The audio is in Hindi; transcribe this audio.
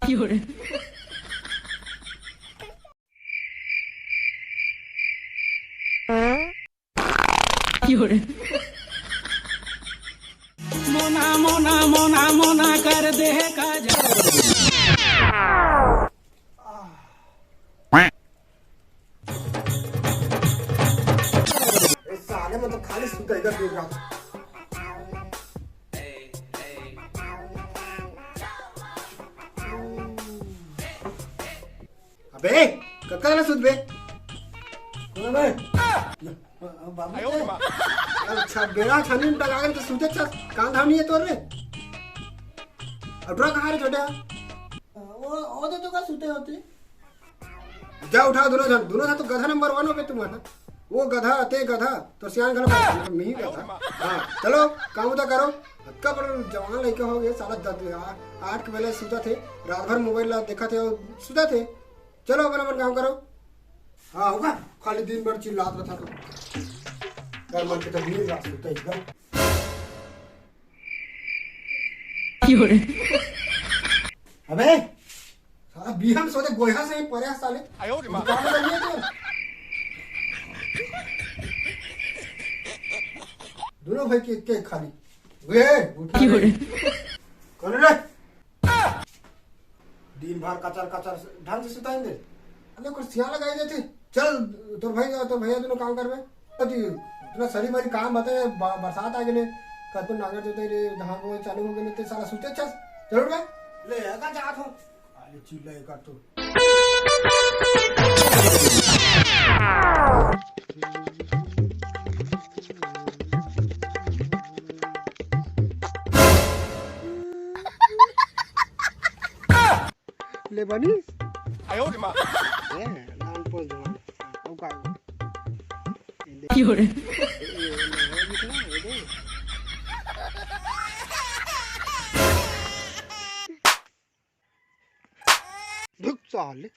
有人，有人， मोना मोना मोना मोना कर दे का साले में तो खाली सुता इधर देख रहा था। अबे कक्का सुत बे बे बाबू अच्छा बेड़ा छानी में लगा के सुते अच्छा कान धाम नहीं है तोर रे अड्रा कहाँ रे छोटा वो तो का सुते होते जा उठा दोनों था तो गधा नंबर 1 हो बे तुम्हारा वो गधा ते गधा तो सियान घर में ही गधा हाँ चलो काम उदा करो हक्का पर जवान लड़का हो गए साला 8 के पहले सुता थे रात भर मोबाइल देखा थे और सुता थे चलो अपन अपन काम करो हाँ होगा खाली दिन भर चिल्लात रहा तो कर मन के तो दिन रात सुता एकदम 有人， अबे साला बिहान सोचे गोया से ही परे साले काम करिए तो दोनों भाई के खाली वे उठा 有人， कौन रे दिन भर कचर कचर ढंग से सुताएंगे अरे कुछ सिया लगाई देते चल तो भैया दोनों काम करबे इतना सरी भरी काम बताए बरसात आ गए कत नागर जोते रे धान वो चालू हो गए ते साला सुते अच्छा जरूर बे ले का जात हो अरे चिल्ला का तो ले बनी 哎呦我的妈！ ए नाम पोल दो अब का 有人， धुक साले